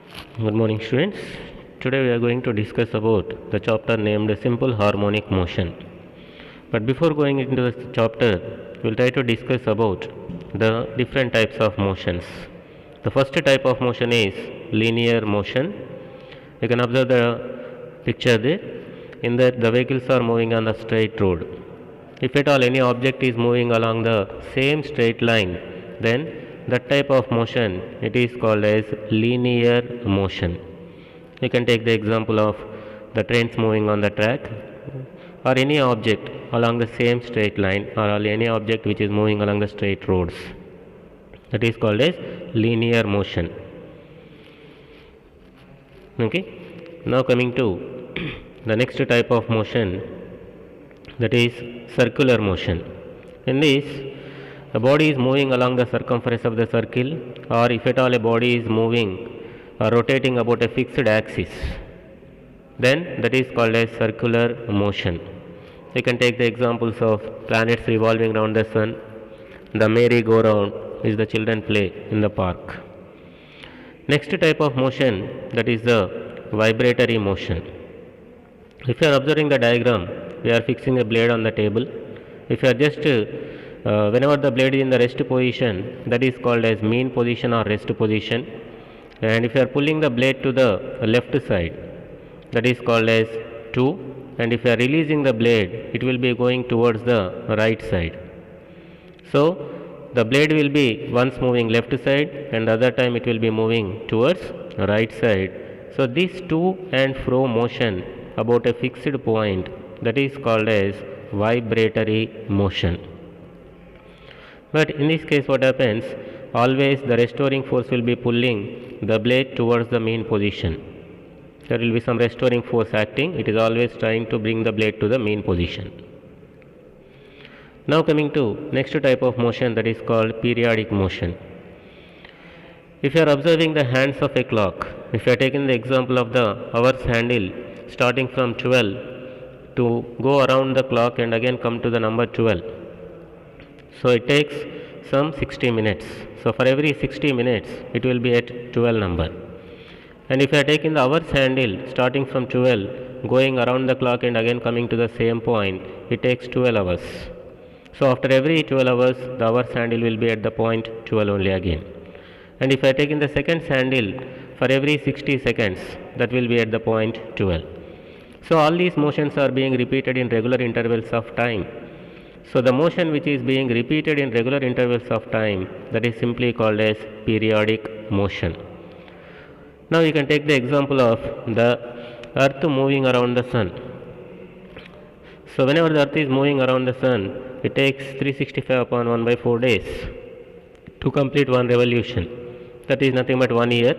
Good morning, students. Today we are going to discuss about the chapter named Simple Harmonic Motion. But before going into the chapter, we'll try to discuss about the different types of motions. The first type of motion is linear motion. You can observe the picture there. In that, the vehicles are moving on the straight road. If at all any object is moving along the same straight line, then that type of motion it is called as linear motion. You can take the example of the trains moving on the track or any object along the same straight line or any object which is moving along the straight roads. That is called as linear motion. Okay. Now coming to the next type of motion, that is circular motion. In this, the body is moving along the circumference of the circle, or if at all a body is moving or rotating about a fixed axis, then that is called as circular motion. You can take the examples of planets revolving around the sun, the merry-go-round which the children play in the park. Next type of motion, that is the vibratory motion. If you are observing the diagram, we are fixing a blade on the table. If you are just whenever the blade is in the rest position, that is called as mean position or rest position, and if you are pulling the blade to the left side, that is called as 2, and if you are releasing the blade, it will be going towards the right side. So the blade will be once moving left side and the other time it will be moving towards right side. So this to and fro motion about a fixed point, that is called as vibratory motion. But in this case what happens, always the restoring force will be pulling the blade towards the mean position. There will be some restoring force acting, it is always trying to bring the blade to the mean position. Now coming to next type of motion, that is called periodic motion. If you are observing the hands of a clock, if you are taking the example of the hour's handle starting from 12 to go around the clock and again come to the number 12. So it takes some 60 minutes. So for every 60 minutes it will be at 12 number. And if you are taking the hour's handle starting from 12 going around the clock and again coming to the same point, it takes 12 hours. So after every 12 hours the hour's handle will be at the point 12 only again. And if I take in the seconds handle, for every 60 seconds that will be at the point 12. So all these motions are being repeated in regular intervals of time. So the motion which is being repeated in regular intervals of time, that is simply called as periodic motion. Now you can take the example of the earth moving around the sun. So whenever the earth is moving around the sun, it takes 365 upon 1 by 4 days to complete one revolution. That is nothing but 1 year.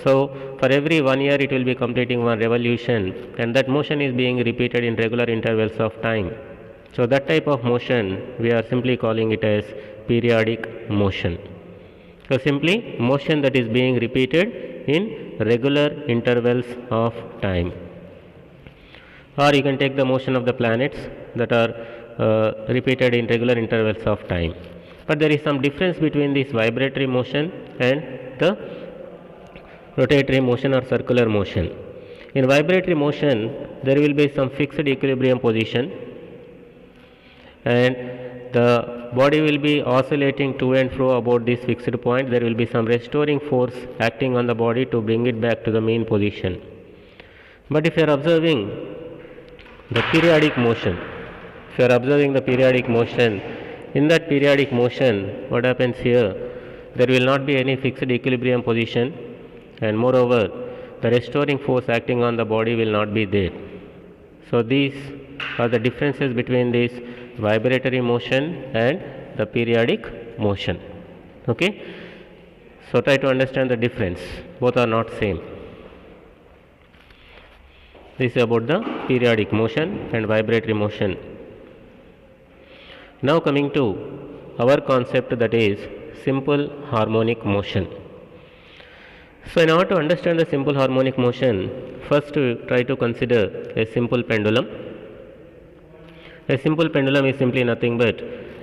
So for every 1 year it will be completing one revolution, and that motion is being repeated in regular intervals of time. So that type of motion we are simply calling it as periodic motion. So simply motion that is being repeated in regular intervals of time. Or you can take the motion of the planets that are repeated in regular intervals of time. But there is some difference between this vibratory motion and the rotatory motion or circular motion. In vibratory motion there will be some fixed equilibrium position, and the body will be oscillating to and fro about this fixed point. There will be some restoring force acting on the body to bring it back to the mean position. But if you are observing the periodic motion, in that periodic motion, what happens here, there will not be any fixed equilibrium position, and moreover the restoring force acting on the body will not be there. So these are the differences between this vibratory motion and the periodic motion. Okay, so try to understand the difference, both are not same. This is about the periodic motion and vibratory motion. Now coming to our concept, that is simple harmonic motion. So in order to understand the simple harmonic motion, first try to consider a simple pendulum. A simple pendulum is simply nothing but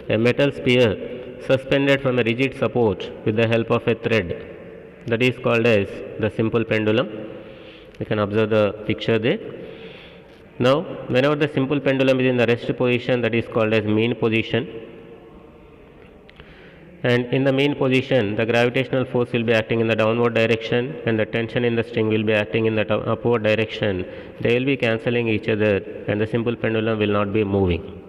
a metal sphere suspended from a rigid support with the help of a thread. that is called as the simple pendulum. You can observe the picture there. Now, whenever the simple pendulum is in the rest position, that is called as mean position. And in the mean position, the gravitational force will be acting in the downward direction and the tension in the string will be acting in the upward direction. They will be cancelling each other and the simple pendulum will not be moving.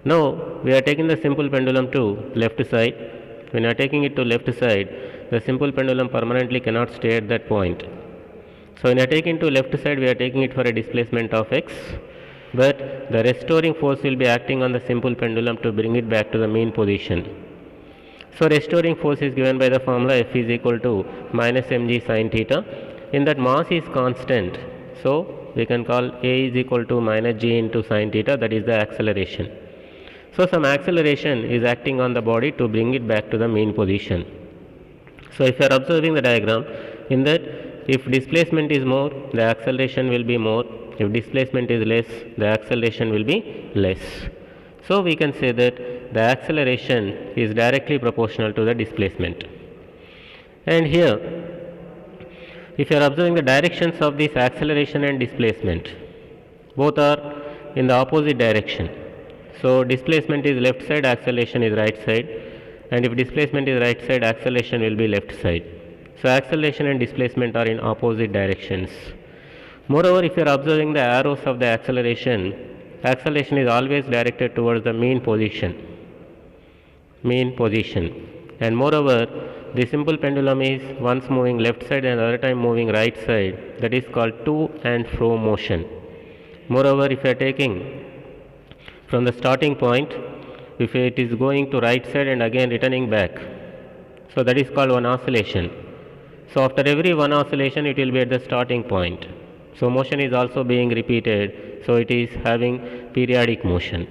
Now, we are taking the simple pendulum to left side. When you are taking it to left side, the simple pendulum permanently cannot stay at that point. So, when you are taking to left side, we are taking it for a displacement of x, but the restoring force will be acting on the simple pendulum to bring it back to the mean position. So, restoring force is given by the formula F is equal to minus mg sin theta. In that mass is constant, so we can call A is equal to minus g into sin theta, that is the acceleration. So, some acceleration is acting on the body to bring it back to the mean position. So, if you are observing the diagram, in that if displacement is more, the acceleration will be more. If displacement is less, the acceleration will be less. So, we can say that the acceleration is directly proportional to the displacement. And here, if you are observing the directions of this acceleration and displacement, both are in the opposite direction. So, displacement is left side, acceleration is right side, and if displacement is right side, acceleration will be left side. So, acceleration and displacement are in opposite directions. Moreover, if you are observing the arrows of the acceleration is always directed towards the mean position. And moreover, the simple pendulum is once moving left side and other time moving right side, that is called to and fro motion. Moreover, if you are taking from the starting point, if it is going to right side and again returning back, so that is called one oscillation. So, after every one oscillation, it will be at the starting point. So, motion is also being repeated, so it is having periodic motion.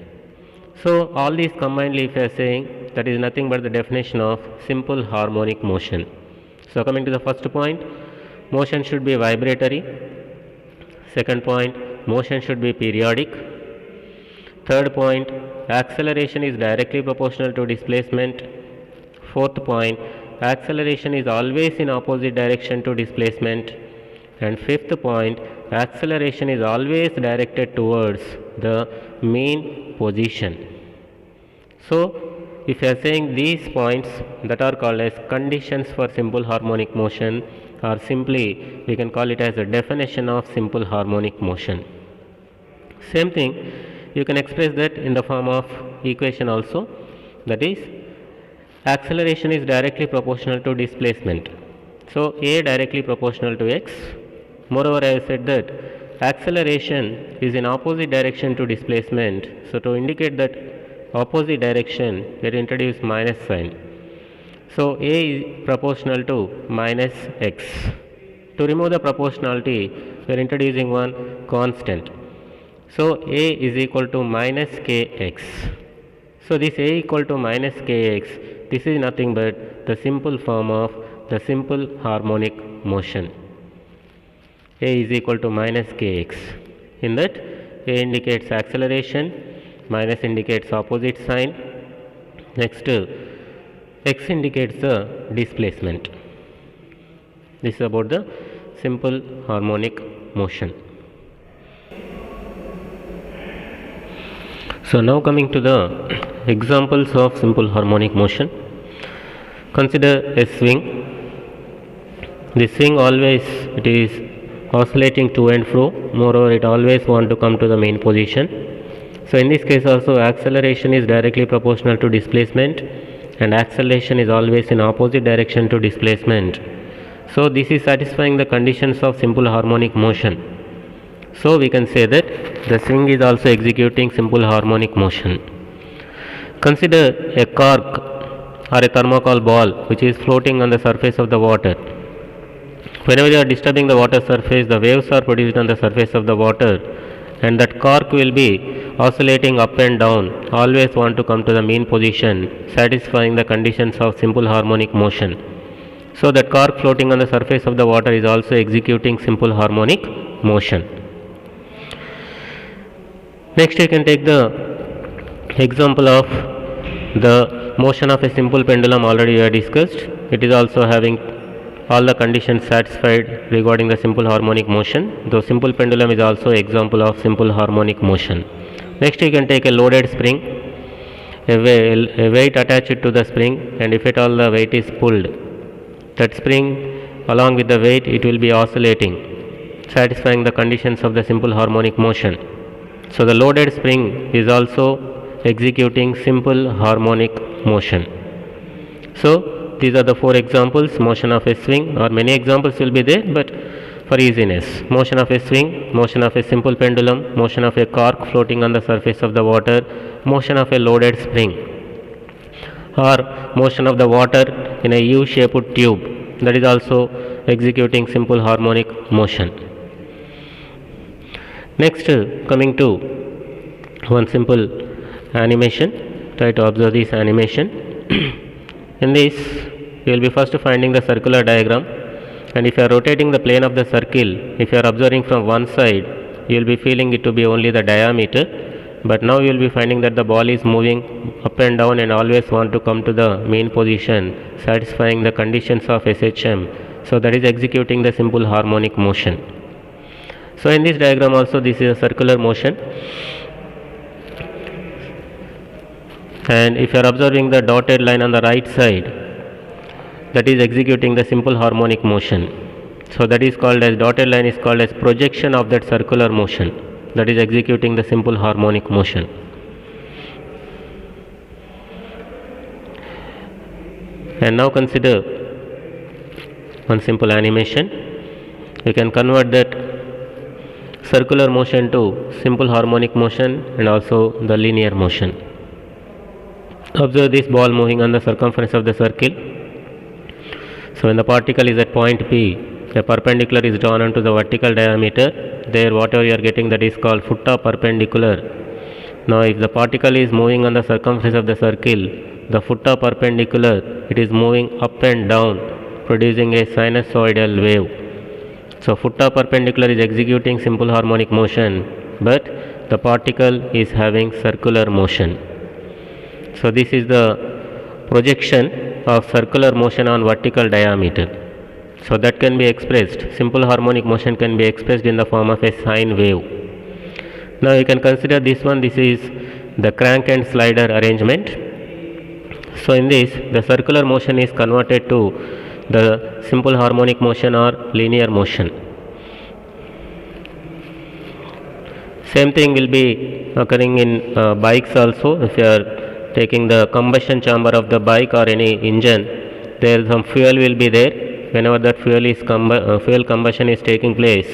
So, all these combinedly, if you are saying, that is nothing but the definition of simple harmonic motion. So, coming to the first point, motion should be vibratory. Second point, motion should be periodic. Third point, acceleration is directly proportional to displacement. Fourth point, acceleration is always in opposite direction to displacement. And fifth point, acceleration is always directed towards the mean position. So, if you are saying these points that are called as conditions for simple harmonic motion, or simply we can call it as a definition of simple harmonic motion. Same thing, you can express that in the form of equation also, that is acceleration is directly proportional to displacement. So, A directly proportional to x. Moreover, I have said that acceleration is in opposite direction to displacement. So, to indicate that opposite direction, we introduce minus sign. So, A is proportional to minus x. To remove the proportionality, we are introducing one constant. So, A is equal to minus kx. So, this A equal to minus kx, this is nothing but the simple form of the simple harmonic motion. A is equal to minus kx. In that, A indicates acceleration, minus indicates opposite sign. Next, x indicates the displacement. This is about the simple harmonic motion. So, now coming to the examples of simple harmonic motion. Consider a swing. The swing always it is oscillating to and fro. Moreover, it always want to come to the main position. So, in this case also acceleration is directly proportional to displacement and acceleration is always in opposite direction to displacement. So, this is satisfying the conditions of simple harmonic motion. So, we can say that the swing is also executing simple harmonic motion. Consider a cork or a thermocol ball which is floating on the surface of the water. Whenever you are disturbing the water surface, the waves are produced on the surface of the water and that cork will be oscillating up and down, always want to come to the mean position, satisfying the conditions of simple harmonic motion. So, that cork floating on the surface of the water is also executing simple harmonic motion. Next, you can take the example of the motion of a simple pendulum, already we have discussed. It is also having all the conditions satisfied regarding the simple harmonic motion. The simple pendulum is also example of simple harmonic motion. Next, you can take a loaded spring, a weight attached to the spring, and if at all the weight is pulled, that spring along with the weight, it will be oscillating, satisfying the conditions of the simple harmonic motion. So the loaded spring is also executing simple harmonic motion. So these are the 4 examples: motion of a swing, or many examples will be there, but for easiness: motion of a swing, motion of a simple pendulum, motion of a cork floating on the surface of the water, motion of a loaded spring, or motion of the water in a U-shaped tube, that is also executing simple harmonic motion. Next, coming to one simple animation. Try to observe this animation. In this, you will be first finding the circular diagram, and if you are rotating the plane of the circle, if you are observing from one side, you will be feeling it to be only the diameter, but now you will be finding that the ball is moving up and down and always want to come to the mean position, satisfying the conditions of SHM. So that is executing the simple harmonic motion. So in this diagram also, this is a circular motion, and if you are observing the dotted line on the right side, that is executing the simple harmonic motion. So that is called as, dotted line is called as projection of that circular motion, that is executing the simple harmonic motion. And now consider one simple animation. You can convert that circular motion to simple harmonic motion and also the linear motion. Observe this ball moving on the circumference of the circle. So when the particle is at point P, a perpendicular is drawn onto the vertical diameter. There, whatever you are getting, that is called foot of perpendicular. Now if the particle is moving on the circumference of the circle, the foot of perpendicular, it is moving up and down, producing a sinusoidal wave. So foot of perpendicular is executing simple harmonic motion, but the particle is having circular motion. So this is the projection of circular motion on vertical diameter. So that can be expressed, simple harmonic motion can be expressed in the form of a sine wave. Now you can consider this one. This is the crank and slider arrangement. So in this, the circular motion is converted to the simple harmonic motion or linear motion. Same thing will be occurring in bikes also. If you are taking the combustion chamber of the bike or any engine, there some fuel will be there. Whenever that fuel combustion is taking place,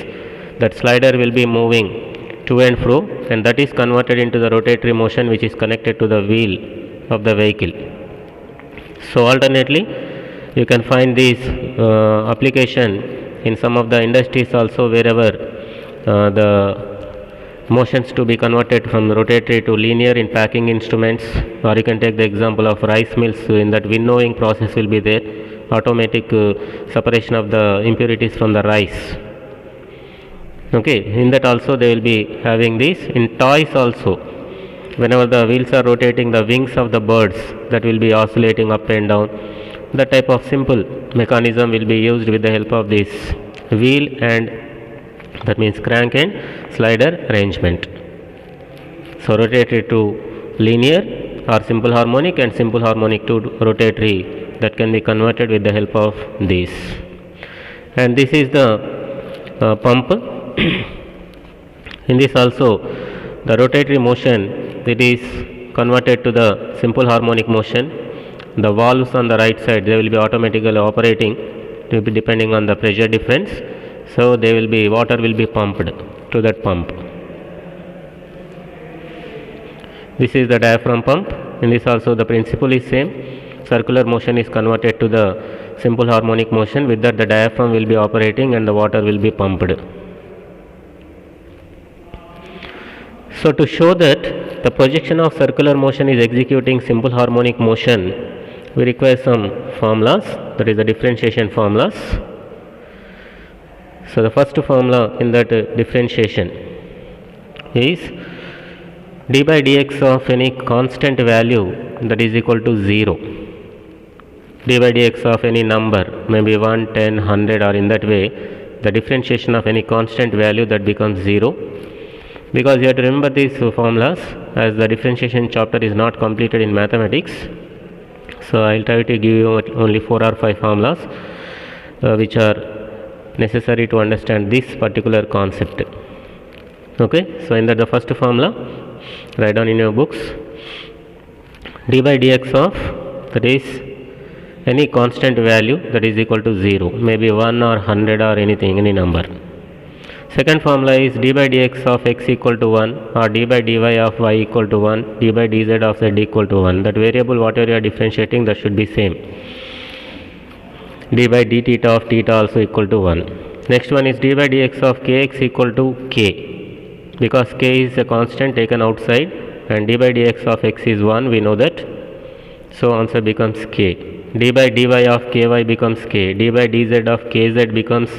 that slider will be moving to and fro, and that is converted into the rotatory motion which is connected to the wheel of the vehicle. So alternately, you can find this application in some of the industries also, wherever the motions to be converted from rotatory to linear in packing instruments, or you can take the example of rice mills. In that, winnowing process will be there, automatic separation of the impurities from the rice. Okay, in that also they will be having this. In toys also, whenever the wheels are rotating, the wings of the birds, that will be oscillating up and down. That type of simple mechanism will be used with the help of this wheel, and that means crank and slider arrangement. So rotatory to linear or simple harmonic, and simple harmonic to rotatory, that can be converted with the help of this. And this is the pump. In this also, the rotatory motion, it is converted to the simple harmonic motion. The valves on the right side, they will be automatically operating depending on the pressure difference. So they will be, water will be pumped to that pump. This is the diaphragm pump. In this also the principle is same. Circular motion is converted to the simple harmonic motion. With that, the diaphragm will be operating and the water will be pumped. So to show that the projection of circular motion is executing simple harmonic motion, we require some formulas, that is the differentiation formulas. So the first formula in that differentiation is d by dx of any constant value that is equal to 0. d by dx of any number, maybe 1, 10, 100 or in that way, the differentiation of any constant value, that becomes 0. Because you have to remember these formulas, as the differentiation chapter is not completed in mathematics. So I will try to give you only 4 or 5 formulas which are necessary to understand this particular concept. Okay, so in that the first formula, write down in your books, d by dx of, that is any constant value, that is equal to 0, maybe 1 or 100 or anything, any number. Second formula is d by dx of x equal to 1, or d by dy of y equal to 1, d by dz of z equal to 1. That variable whatever you are differentiating, that should be same. D by d theta of theta also equal to 1. Next one is d by dx of kx equal to k, because k is a constant taken outside and d by dx of x is 1, we know that. So answer becomes k. D by dy of ky becomes k, d by dz of kz becomes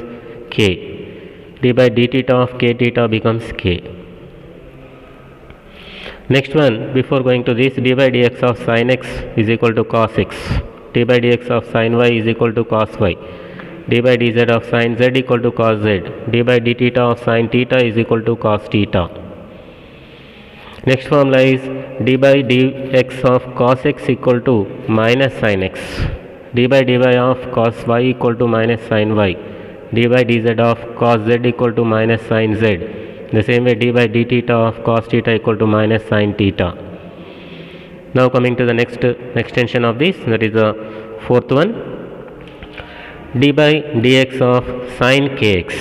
k, d by d theta of k theta becomes k. Next one, before going to this, d by dx of sin x is equal to cos x, d by dx of sin y is equal to cos y, d by dz of sin z equal to cos z, d by d theta of sin theta is equal to cos theta. Next formula is d by dx of cos x equal to minus sin x, d by dy of cos y equal to minus sin y, d by dz of cos z equal to minus sin z. The same way d by d theta of cos theta equal to minus sin theta. Now coming to the next extension of this, that is the fourth one, d by dx of sin kx.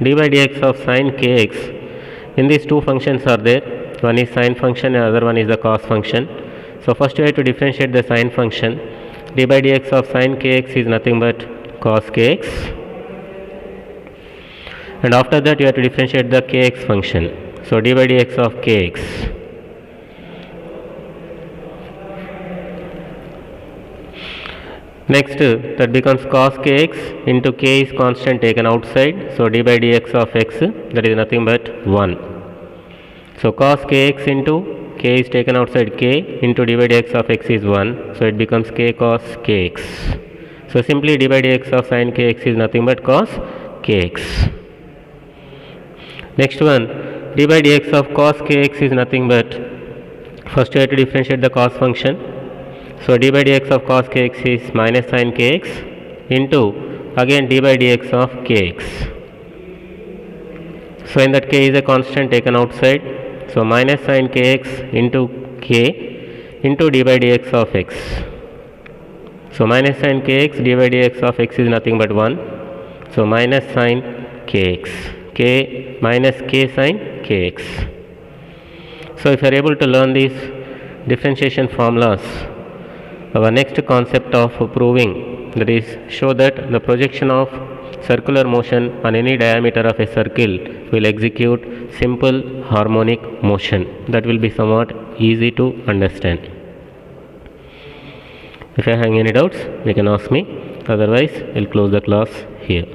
d by dx of sin kx, in these two functions are there, one is sin function and other one is the cos function. So first you have to differentiate the sin function. D by dx of sin kx is nothing but cos kx, and after that you have to differentiate the kx function. So d by dx of kx, next that becomes cos kx into k is constant taken outside, so d by dx of x, that is nothing but 1. So cos kx into k is taken outside, k into d by dx of x is 1, so it becomes k cos kx. So simply d by dx of sin kx is nothing but cos kx. Next one, d by dx of cos kx is nothing but, first you have to differentiate the cos function. So d by dx of cos kx is minus sin kx into again d by dx of kx. So in that k is a constant taken outside, so minus sin kx into k into d by dx of x. So minus sin kx d by dx of x is nothing but 1. So minus sin kx, k minus k sin kx. So if you are able to learn these differentiation formulas, our next concept of proving, that is show that the projection of circular motion on any diameter of a circle will execute simple harmonic motion. That will be somewhat easy to understand. If you have any doubts, you can ask me, otherwise I will close the class here.